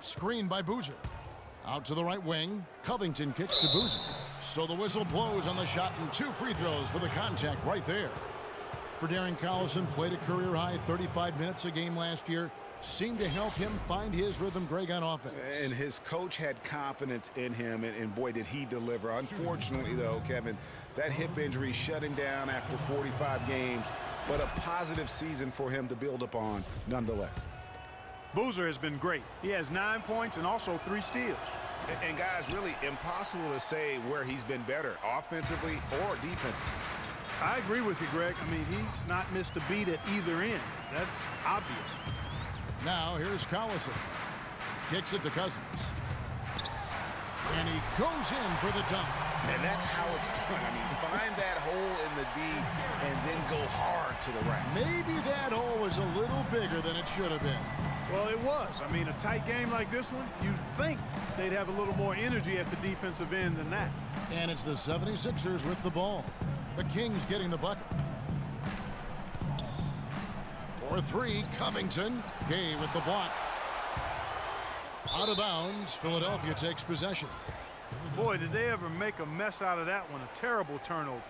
Screen by Boozer. Out to the right wing. Covington kicks to Boozer. So the whistle blows on the shot and 2 free throws for the contact right there. For Darren Collison, played a career-high 35 minutes a game last year. Seemed to help him find his rhythm, Greg, on offense. And his coach had confidence in him, and boy, did he deliver. Unfortunately, though, Kevin, that hip injury shut him down after 45 games, but a positive season for him to build upon nonetheless. Boozer has been great. He has 9 points and also 3 steals. And guys, really impossible to say where he's been better, offensively or defensively. I agree with you, Greg. I mean, he's not missed a beat at either end. That's obvious. Now here's Collison. Kicks it to Cousins. And he goes in for the dunk. And that's how it's done. I mean, find that hole in the D and then go hard to the rack. Maybe that hole was a little bigger than it should have been. Well, it was. I mean, a tight game like this one, you'd think they'd have a little more energy at the defensive end than that. And it's the 76ers with the ball. The Kings getting the bucket. For 3, Covington. Gay with the block. Out of bounds, Philadelphia takes possession. Boy, did they ever make a mess out of that one. A terrible turnover.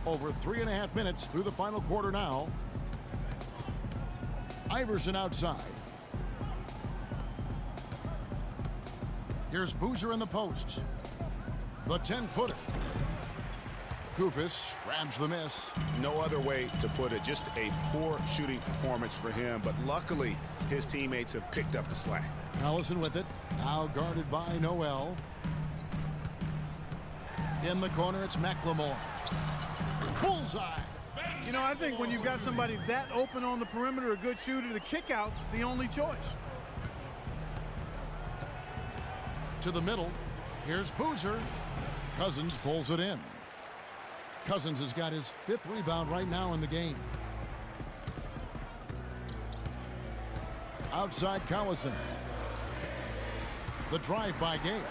Over 3.5 minutes through the final quarter now. Iverson outside. Here's Boozer in the post. The 10-footer. Koufos grabs the miss. No other way to put it. Just a poor shooting performance for him. But luckily, his teammates have picked up the slack. Collison with it. Now guarded by Noel. In the corner, it's McLemore. Bullseye. You know, I think when you've got somebody that open on the perimeter, a good shooter, the kick-out's the only choice. To the middle. Here's Boozer. Cousins pulls it in. Cousins has got his 5th rebound right now in the game. Outside Collison. The drive by Gay.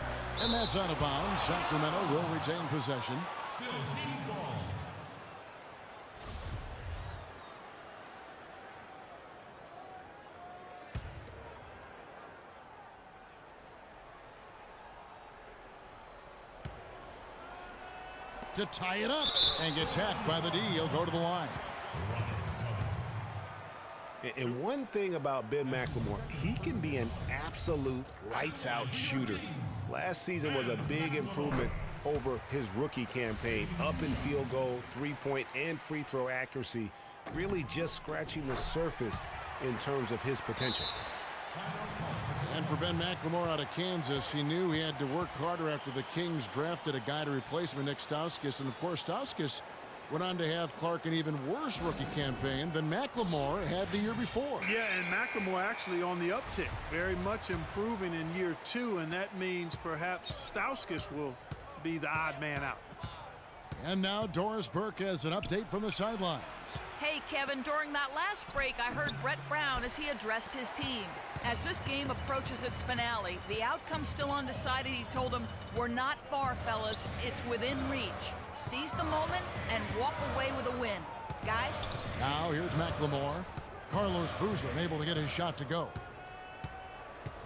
And that's out of bounds. Sacramento will retain possession. Still Kings ball. To tie it up and gets hacked by the D. He'll go to the line. And one thing about Ben McLemore, he can be an absolute lights-out shooter. Last season was a big improvement over his rookie campaign. Up in field goal, 3-point, and free throw accuracy. Really just scratching the surface in terms of his potential. And for Ben McLemore out of Kansas, he knew he had to work harder after the Kings drafted a guy to replace him, Nick Stauskas. And, of course, Stauskas went on to have Clark an even worse rookie campaign than McLemore had the year before. Yeah, and McLemore actually on the uptick, very much improving in year 2, and that means perhaps Stauskas will be the odd man out. And now Doris Burke has an update from the sidelines. Hey, Kevin, during that last break, I heard Brett Brown as he addressed his team. As this game approaches its finale, the outcome's still undecided. He told them, "We're not far, fellas. It's within reach. Seize the moment and walk away with a win." Guys? Now here's McLemore. Carlos Boozer unable to get his shot to go.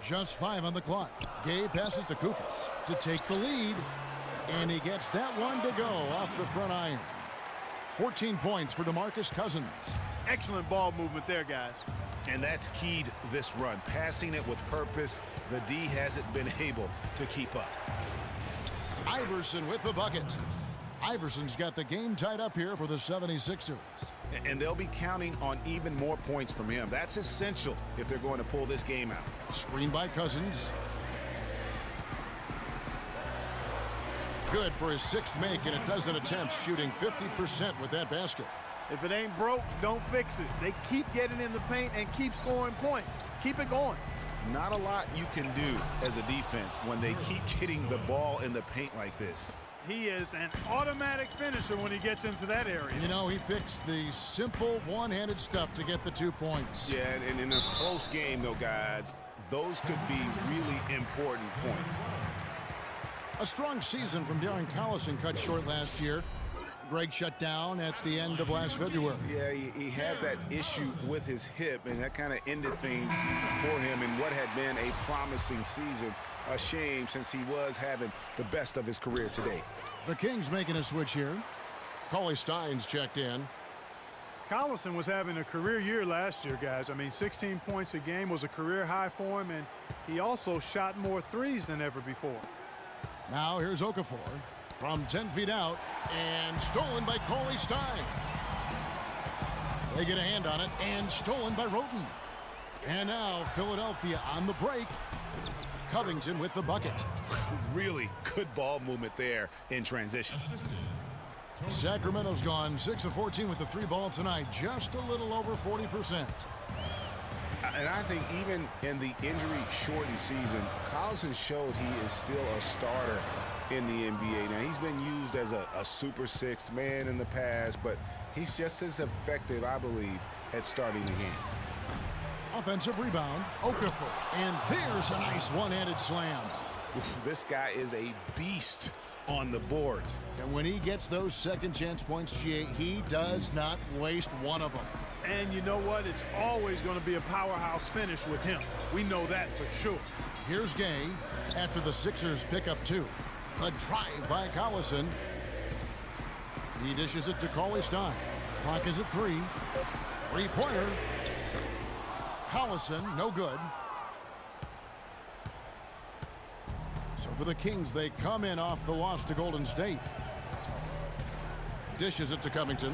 Just 5 on the clock. Gay passes to Koufos to take the lead. And he gets that one to go off the front iron. 14 points for DeMarcus Cousins. Excellent ball movement there, guys. And that's keyed this run. Passing it with purpose. The D hasn't been able to keep up. Iverson with the bucket. Iverson's got the game tied up here for the 76ers. And they'll be counting on even more points from him. That's essential if they're going to pull this game out. Screen by Cousins. Good for his 6th make and a dozen attempts, shooting 50% with that basket. If it ain't broke, don't fix it. They keep getting in the paint and keep scoring points. Keep it going. Not a lot you can do as a defense when they keep getting the ball in the paint like this. He is an automatic finisher when he gets into that area. You know, he fixed the simple one-handed stuff to get the 2 points. Yeah, and in a close game, though, guys, those could be really important points. A strong season from Darren Collison cut short last year. Greg shut down at the end of last February. Yeah, he had that issue with his hip, and that kind of ended things for him in what had been a promising season. A shame, since he was having the best of his career today. The Kings making a switch here. Cauley Stein's checked in. Collison was having a career year last year, guys. I mean, 16 points a game was a career high for him, and he also shot more threes than ever before. Now here's Okafor from 10 feet out, and stolen by Cauley Stein. They get a hand on it, and stolen by Roten. And now Philadelphia on the break. Covington with the bucket. Really good ball movement there in transition. Sacramento's gone 6 of 14 with the 3-ball tonight, just a little over 40%. And I think even in the injury-shortened season, Collison showed he is still a starter in the NBA. Now, he's been used as a super sixth man in the past, but he's just as effective, I believe, at starting the game. Offensive rebound, Okafor, and there's a nice one-handed slam. This guy is a beast on the board. And when he gets those second chance points, GA, he does not waste one of them. And you know what? It's always going to be a powerhouse finish with him. We know that for sure. Here's Gay after the Sixers pick up 2. A drive by Collison. He dishes it to Cauley Stein. Clock is at 3. Three-pointer. Collison, no good. So for the Kings, they come in off the loss to Golden State. Dishes it to Covington.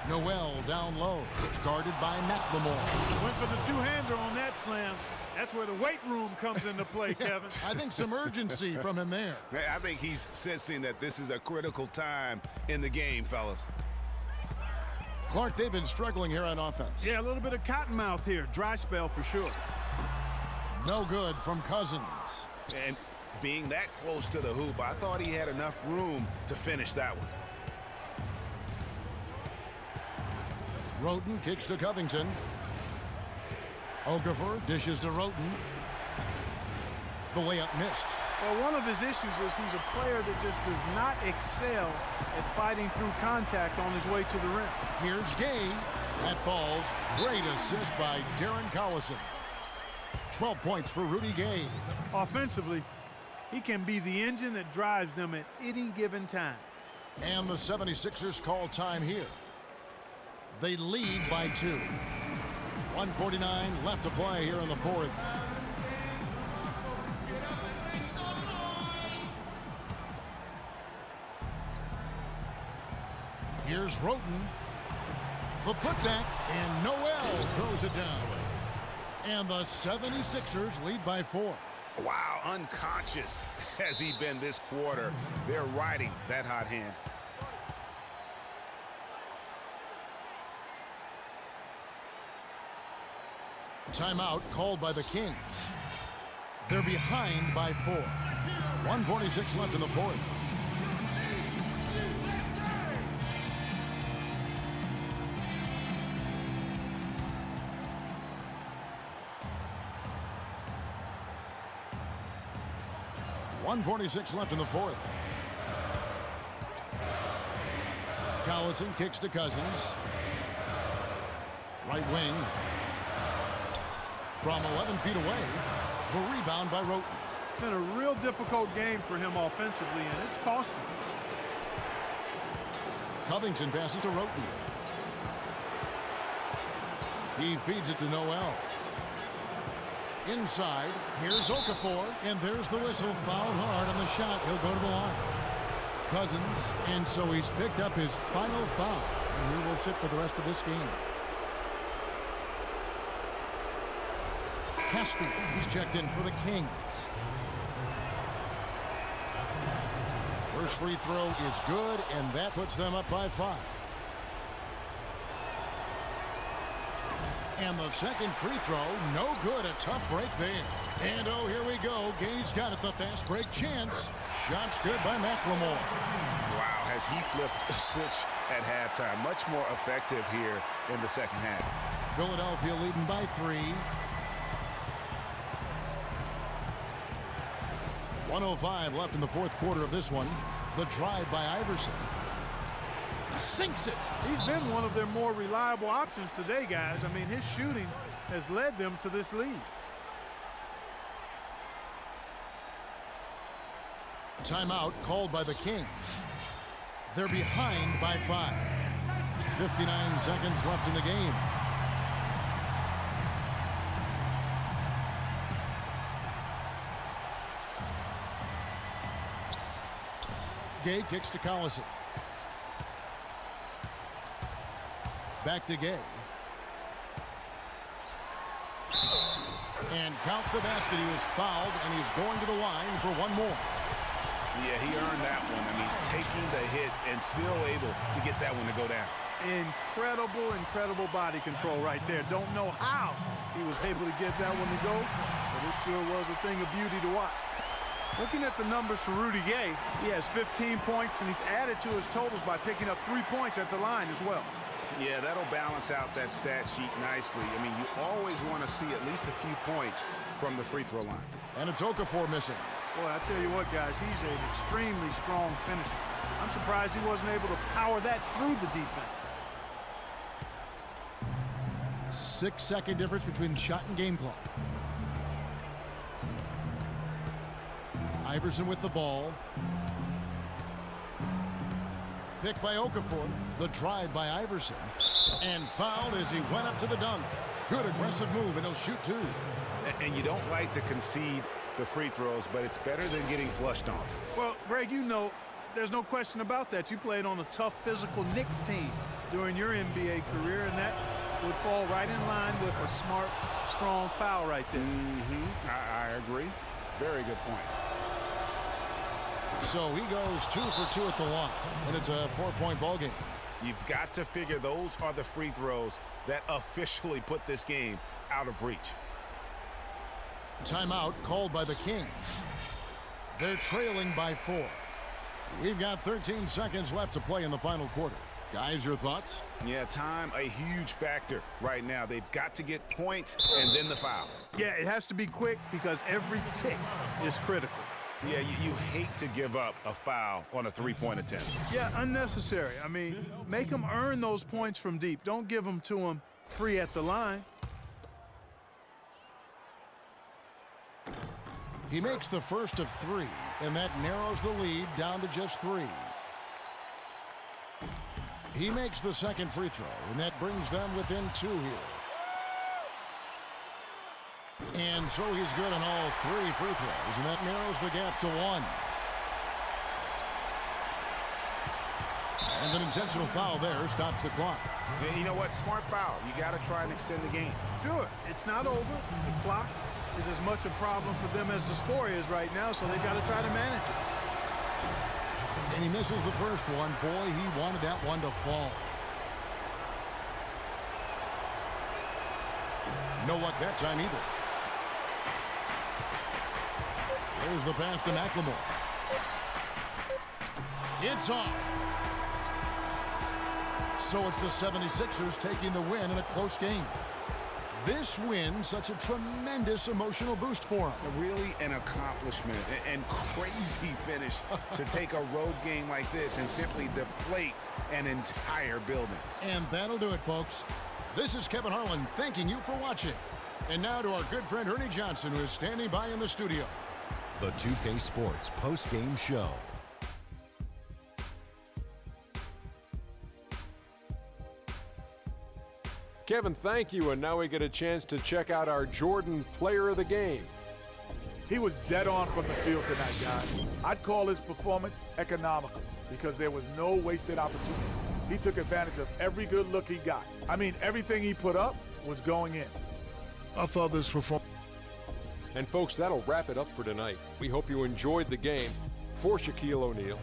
Noel down low, guarded by McLemore. Went for the two-hander on that slam. That's where the weight room comes into play, Kevin. I think some urgency from him there. I think he's sensing that this is a critical time in the game, fellas. Clark, they've been struggling here on offense. Yeah, a little bit of cottonmouth here. Dry spell for sure. No good from Cousins. And being that close to the hoop, I thought he had enough room to finish that one. Roten kicks to Covington. Okafor dishes to Roten. The layup missed. Well, one of his issues is he's a player that just does not excel at fighting through contact on his way to the rim. Here's Gay. That falls. Great assist by Darren Collison. 12 points for Rudy Gay. Offensively, he can be the engine that drives them at any given time. And the 76ers call time here. They lead by 2. 1:49 left to play here in the fourth. Here's Roten. The putback, and Noel throws it down. And the 76ers lead by 4. Wow, unconscious has he been this quarter. They're riding that hot hand. Timeout called by the Kings. They're behind by 4. 1:46 left in the fourth. .146 left in the fourth. Collison kicks to Cousins. Right wing. From 11 feet away, the rebound by Roten. It's been a real difficult game for him offensively, and it's costing him. Covington passes to Roten. He feeds it to Noel. Inside, here's Okafor, and there's the whistle. Fouled hard on the shot. He'll go to the line. Cousins, and so he's picked up his final foul, and he will sit for the rest of this game. Caspi, he's checked in for the Kings. First free throw is good, and that puts them up by 5. And the second free throw, no good. A tough break there. And oh, here we go. Gay's got it, the fast break chance. Shot's good by McLemore. Wow, has he flipped the switch at halftime. Much more effective here in the second half. Philadelphia leading by 3. 1:05 left in the fourth quarter of this one. The drive by Iverson. Sinks it. He's been one of their more reliable options today, guys. I mean, his shooting has led them to this lead. Timeout called by the Kings. They're behind by 5. 59 seconds left in the game. Gay kicks to Collison. Back to Gay. And count the basket. He was fouled, and he's going to the line for one more. Yeah, he earned that one. I mean, taking the hit and still able to get that one to go down. Incredible body control right there. Don't know how he was able to get that one to go, but it sure was a thing of beauty to watch. Looking at the numbers for Rudy Gay, he has 15 points, and he's added to his totals by picking up 3 points at the line as well. Yeah, that'll balance out that stat sheet nicely. I mean, you always want to see at least a few points from the free throw line. And it's Okafor missing. Boy, I tell you what, guys, he's an extremely strong finisher. I'm surprised he wasn't able to power that through the defense. 6-second difference between the shot and game clock. Iverson with the ball. Picked by Okafor. The drive by Iverson. And fouled as he went up to the dunk. Good aggressive move, and he'll shoot 2. And you don't like to concede the free throws, but it's better than getting flushed on. Well, Greg, you know, there's no question about that. You played on a tough, physical Knicks team during your NBA career, and that would fall right in line with a smart, strong foul right there. I agree. Very good point. So he goes 2 for 2 at the line, and it's a 4-point ball game. You've got to figure those are the free throws that officially put this game out of reach. Timeout called by the Kings. They're trailing by 4. We've got 13 seconds left to play in the final quarter. Guys, your thoughts? Yeah, time a huge factor right now. They've got to get points and then the foul. Yeah, it has to be quick because every tick is critical. Yeah, you hate to give up a foul on a three-point attempt. Yeah, unnecessary. I mean, make them earn those points from deep. Don't give them to them free at the line. He makes the first of 3, and that narrows the lead down to just 3. He makes the second free throw, and that brings them within 2 here. And so he's good on all 3 free throws, and that narrows the gap to 1. And an intentional foul there stops the clock. Yeah, you know what? Smart foul. You got to try and extend the game. Sure, it's not over. The clock is as much a problem for them as the score is right now, so they've got to try to manage it. And he misses the first one. Boy, he wanted that one to fall. No luck that time either. There's the pass to McLemore. It's off. So it's the 76ers taking the win in a close game. This win, such a tremendous emotional boost for them. Really an accomplishment and crazy finish to take a road game like this and simply deflate an entire building. And that'll do it, folks. This is Kevin Harlan thanking you for watching. And now to our good friend Ernie Johnson, who is standing by in the studio. The 2K Sports post-game show. Kevin, thank you, and now we get a chance to check out our Jordan Player of the Game. He was dead on from the field tonight, guys. I'd call his performance economical because there was no wasted opportunities. He took advantage of every good look he got. I mean, everything he put up was going in. I thought this performance. And folks, that'll wrap it up for tonight. We hope you enjoyed the game. For Shaquille O'Neal,